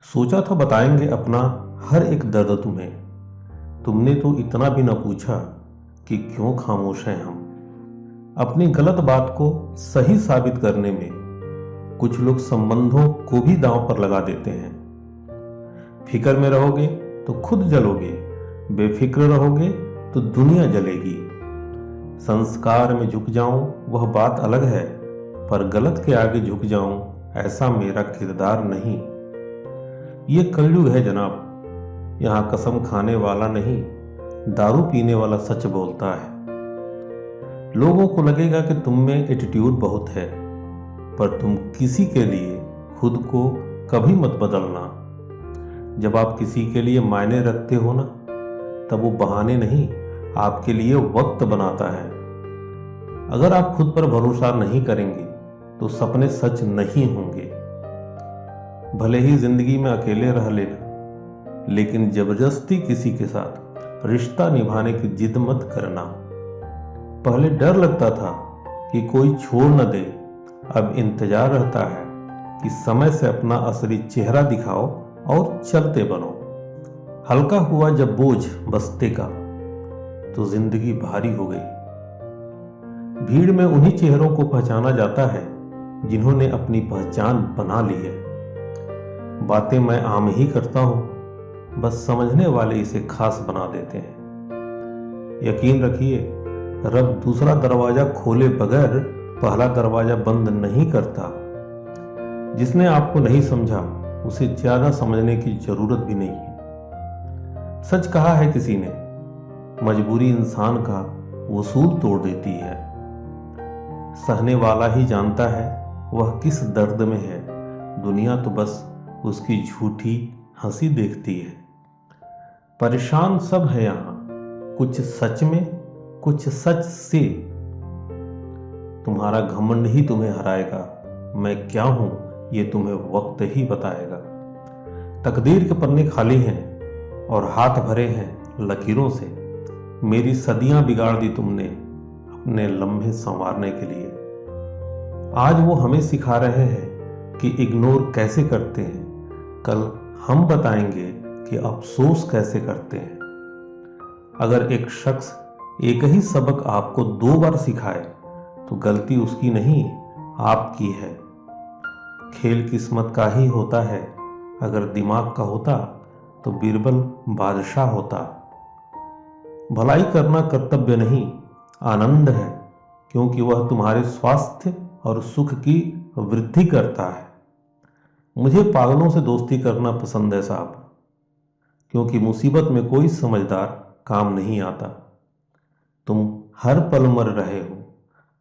सोचा था बताएंगे अपना हर एक दर्द तुम्हें। तुमने तो इतना भी न पूछा कि क्यों खामोश हैं हम। अपनी गलत बात को सही साबित करने में कुछ लोग संबंधों को भी दांव पर लगा देते हैं। फिक्र में रहोगे तो खुद जलोगे, बेफिक्र रहोगे तो दुनिया जलेगी। संस्कार में झुक जाऊं वह बात अलग है, पर गलत के आगे झुक जाऊं ऐसा मेरा किरदार नहीं। ये कलयुग है जनाब, यहाँ कसम खाने वाला नहीं, दारू पीने वाला सच बोलता है। लोगों को लगेगा कि तुम में एटीट्यूड बहुत है, पर तुम किसी के लिए खुद को कभी मत बदलना। जब आप किसी के लिए मायने रखते हो ना, तब वो बहाने नहीं, आपके लिए वक्त बनाता है। अगर आप खुद पर भरोसा नहीं करेंगे तो सपने सच नहीं होंगे। भले ही जिंदगी में अकेले रह लेना, लेकिन जबरदस्ती किसी के साथ रिश्ता निभाने की जिद मत करना। पहले डर लगता था कि कोई छोड़ न दे, अब इंतजार रहता है कि समय से अपना असली चेहरा दिखाओ और चलते बनो। हल्का हुआ जब बोझ बस्ते का, तो जिंदगी भारी हो गई। भीड़ में उन्हीं चेहरों को पहचाना जाता है जिन्होंने अपनी पहचान बना ली है। बातें मैं आम ही करता हूं, बस समझने वाले इसे खास बना देते हैं। यकीन रखिए, रब दूसरा दरवाजा खोले बगैर पहला दरवाजा बंद नहीं करता। जिसने आपको नहीं समझा उसे ज्यादा समझने की जरूरत भी नहीं है। सच कहा है किसी ने, मजबूरी इंसान का वसूल तोड़ देती है। सहने वाला ही जानता है वह किस दर्द में है, दुनिया तो बस उसकी झूठी हंसी देखती है। परेशान सब है यहां, कुछ सच में, कुछ सच से। तुम्हारा घमंड ही तुम्हें हराएगा, मैं क्या हूं ये तुम्हें वक्त ही बताएगा। तकदीर के पन्ने खाली हैं और हाथ भरे हैं लकीरों से। मेरी सदियां बिगाड़ दी तुमने अपने लम्हे संवारने के लिए। आज वो हमें सिखा रहे हैं कि इग्नोर कैसे करते हैं, कल हम बताएंगे कि अफसोस कैसे करते हैं। अगर एक शख्स एक ही सबक आपको 2 बार सिखाए तो गलती उसकी नहीं, आपकी है। खेल किस्मत का ही होता है, अगर दिमाग का होता तो बीरबल बादशाह होता। भलाई करना कर्तव्य नहीं, आनंद है, क्योंकि वह तुम्हारे स्वास्थ्य और सुख की वृद्धि करता है। मुझे पागलों से दोस्ती करना पसंद है साहब, क्योंकि मुसीबत में कोई समझदार काम नहीं आता। तुम हर पल मर रहे हो,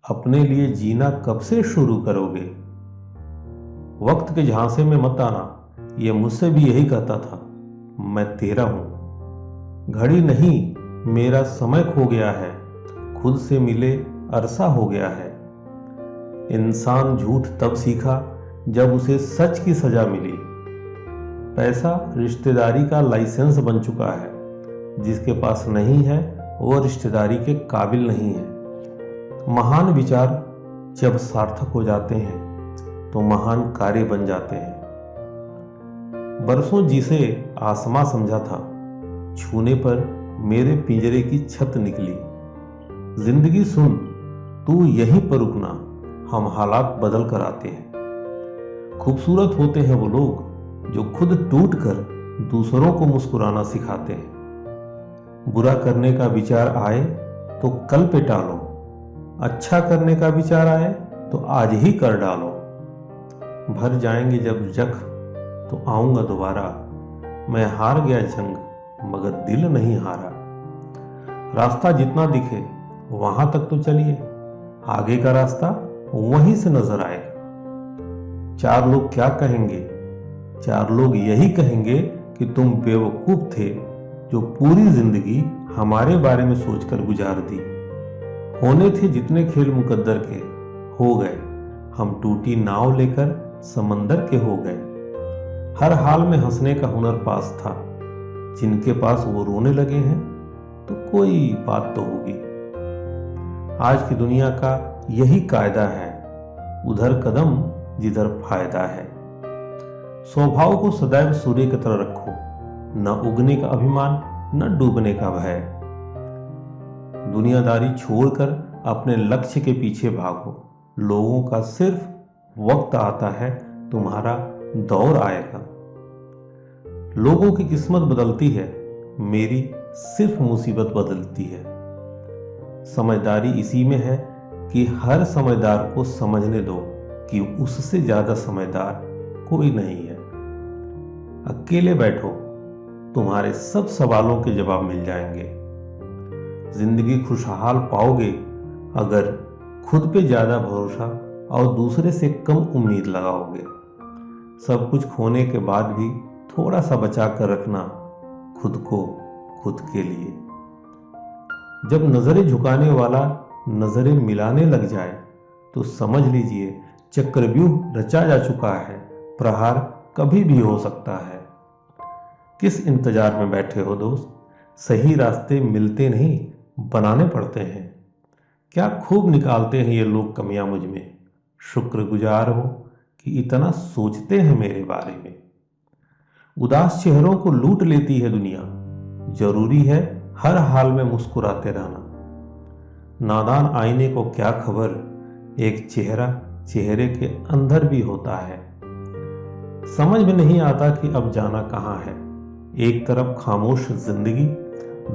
अपने लिए जीना कब से शुरू करोगे? वक्त के झांसे में मत आना, यह मुझसे भी यही कहता था। मैं तेरा हूं। घड़ी नहीं, मेरा समय खो गया है, खुद से मिले अरसा हो गया है। इंसान झूठ तब सीखा जब उसे सच की सजा मिली। पैसा रिश्तेदारी का लाइसेंस बन चुका है, जिसके पास नहीं है वो रिश्तेदारी के काबिल नहीं है। महान विचार जब सार्थक हो जाते हैं तो महान कार्य बन जाते हैं। बरसों जिसे आसमां समझा था, छूने पर मेरे पिंजरे की छत निकली। जिंदगी सुन, तू यहीं पर रुकना, हम हालात बदल कर आते हैं। खूबसूरत होते हैं वो लोग जो खुद टूट कर दूसरों को मुस्कुराना सिखाते हैं। बुरा करने का विचार आए तो कल पे टालो, अच्छा करने का विचार आए तो आज ही कर डालो। भर जाएंगे जब जख्म तो आऊंगा दोबारा, मैं हार गया जंग मगर दिल नहीं हारा। रास्ता जितना दिखे वहां तक तो चलिए, आगे का रास्ता वहीं से नजर आएगा। 4 लोग क्या कहेंगे? 4 लोग यही कहेंगे कि तुम बेवकूफ थे जो पूरी जिंदगी हमारे बारे में सोचकर गुजार दी। होने थे जितने खेल मुकद्दर के, हो गए। हम टूटी नाव लेकर समंदर के हो गए। हर हाल में हंसने का हुनर पास था, जिनके पास वो रोने लगे हैं तो कोई बात तो होगी। आज की दुनिया का यही कायदा है, उधर कदम जिधर फायदा है। स्वभाव को सदैव सूर्य की तरह रखो, न उगने का अभिमान न डूबने का भय। दुनियादारी छोड़कर अपने लक्ष्य के पीछे भागो। लोगों का सिर्फ वक्त आता है, तुम्हारा दौर आएगा। लोगों की किस्मत बदलती है, मेरी सिर्फ मुसीबत बदलती है। समझदारी इसी में है कि हर समझदार को समझने दो कि उससे ज्यादा समझदार कोई नहीं है। अकेले बैठो, तुम्हारे सब सवालों के जवाब मिल जाएंगे। जिंदगी खुशहाल पाओगे अगर खुद पे ज्यादा भरोसा और दूसरे से कम उम्मीद लगाओगे। सब कुछ खोने के बाद भी थोड़ा सा बचा कर रखना खुद को, खुद के लिए। जब नजरें झुकाने वाला नजरें मिलाने लग जाए तो समझ लीजिए चक्रव्यूह रचा जा चुका है, प्रहार कभी भी हो सकता है। किस इंतजार में बैठे हो दोस्त? सही रास्ते मिलते नहीं, बनाने पड़ते हैं। क्या खूब निकालते हैं ये लोग कमियां मुझ में। शुक्रगुजार हो कि इतना सोचते हैं मेरे बारे में। उदास चेहरों को लूट लेती है दुनिया, जरूरी है हर हाल में मुस्कुराते रहना। नादान आईने को क्या खबर, एक चेहरा चेहरे के अंदर भी होता है। समझ में नहीं आता कि अब जाना कहाँ है। एक तरफ खामोश जिंदगी,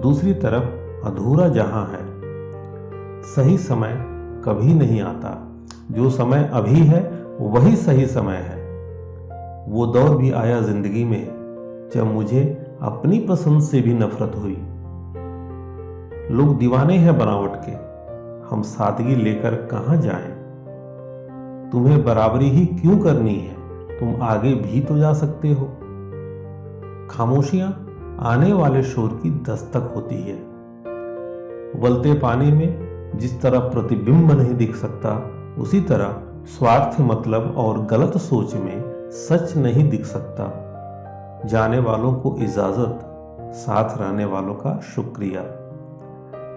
दूसरी तरफ अधूरा जहां है। सही समय कभी नहीं आता, जो समय अभी है वही सही समय है। वो दौर भी आया जिंदगी में जब मुझे अपनी पसंद से भी नफरत हुई। लोग दीवाने हैं बनावट के, हम सादगी लेकर कहां जाएं। तुम्हें बराबरी ही क्यों करनी है, तुम आगे भी तो जा सकते हो। खामोशियां आने वाले शोर की दस्तक होती है। उबलते पानी में जिस तरह प्रतिबिंब नहीं दिख सकता, उसी तरह स्वार्थ मतलब और गलत सोच में सच नहीं दिख सकता। जाने वालों को इजाजत, साथ रहने वालों का शुक्रिया।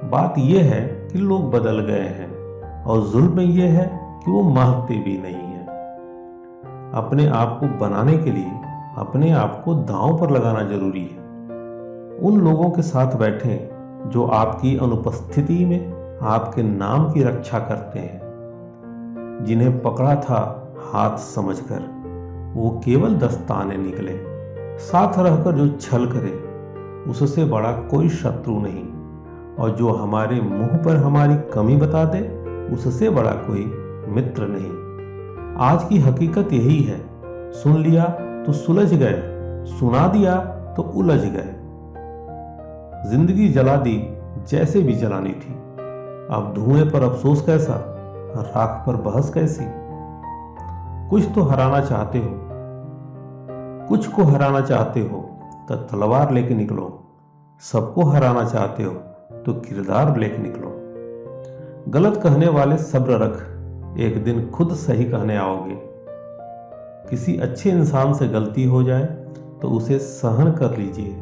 बात यह है कि लोग बदल गए हैं और जुल्म यह है कि वो मानते भी नहीं है। अपने आप को बनाने के लिए अपने आप को दांव पर लगाना जरूरी है। उन लोगों के साथ बैठें जो आपकी अनुपस्थिति में आपके नाम की रक्षा करते हैं। जिन्हें पकड़ा था हाथ समझकर, वो केवल दस्ताने निकले। साथ रहकर जो छल करे, उससे बड़ा कोई शत्रु नहीं। और जो हमारे मुंह पर हमारी कमी बता दे, उससे बड़ा कोई मित्र नहीं। आज की हकीकत यही है, सुन लिया तो सुलझ गए, सुना दिया तो उलझ गए। जिंदगी जला दी जैसे भी जलानी थी। अब धुएं पर अफसोस कैसा, राख पर बहस कैसी। कुछ तो हराना चाहते हो, कुछ को हराना चाहते हो तो तलवार लेके निकलो। सबको हराना चाहते हो तो किरदार लेके निकलो। गलत कहने वाले सब्र रख, एक दिन खुद सही कहने आओगे। किसी अच्छे इंसान से गलती हो जाए तो उसे सहन कर लीजिए,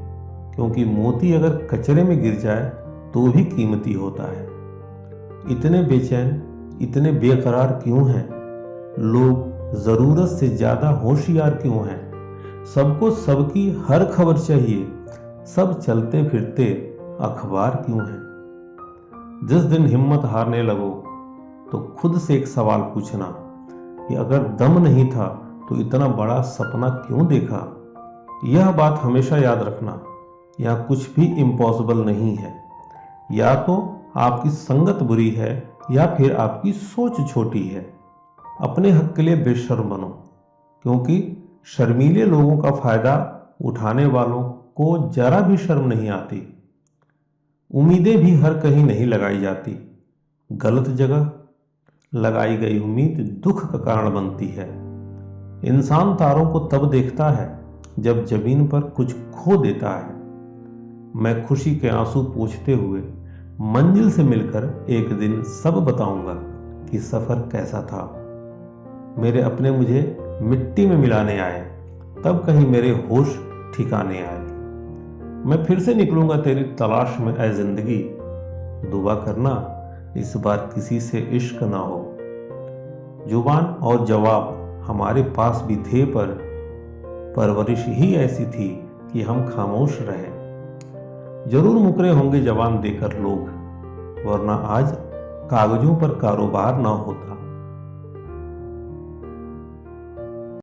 क्योंकि मोती अगर कचरे में गिर जाए तो भी कीमती होता है। इतने बेचैन, इतने बेकरार क्यों हैं? लोग जरूरत से ज्यादा होशियार क्यों हैं? सबको सबकी हर खबर चाहिए, सब चलते फिरते अखबार क्यों हैं? जिस दिन हिम्मत हारने लगो तो खुद से एक सवाल पूछना कि अगर दम नहीं था तो इतना बड़ा सपना क्यों देखा। यह बात हमेशा याद रखना, यहाँ कुछ भी इम्पॉसिबल नहीं है। या तो आपकी संगत बुरी है या फिर आपकी सोच छोटी है। अपने हक के लिए बेशर्म बनो, क्योंकि शर्मीले लोगों का फायदा उठाने वालों को जरा भी शर्म नहीं आती। उम्मीदें भी हर कहीं नहीं लगाई जाती। गलत जगह लगाई गई उम्मीद दुख का कारण बनती है। इंसान तारों को तब देखता है जब जमीन पर कुछ खो देता है। मैं खुशी के आंसू पोंछते हुए मंजिल से मिलकर एक दिन सब बताऊंगा कि सफर कैसा था। मेरे अपने मुझे मिट्टी में मिलाने आए, तब कहीं मेरे होश ठिकाने आए। मैं फिर से निकलूंगा तेरी तलाश में ऐ जिंदगी। दुआ करना इस बार किसी से इश्क ना हो। जुबान और जवाब हमारे पास भी थे, पर परवरिश ही ऐसी थी कि हम खामोश रहे। जरूर मुकरे होंगे जवान देकर लोग, वरना आज कागजों पर कारोबार ना होता।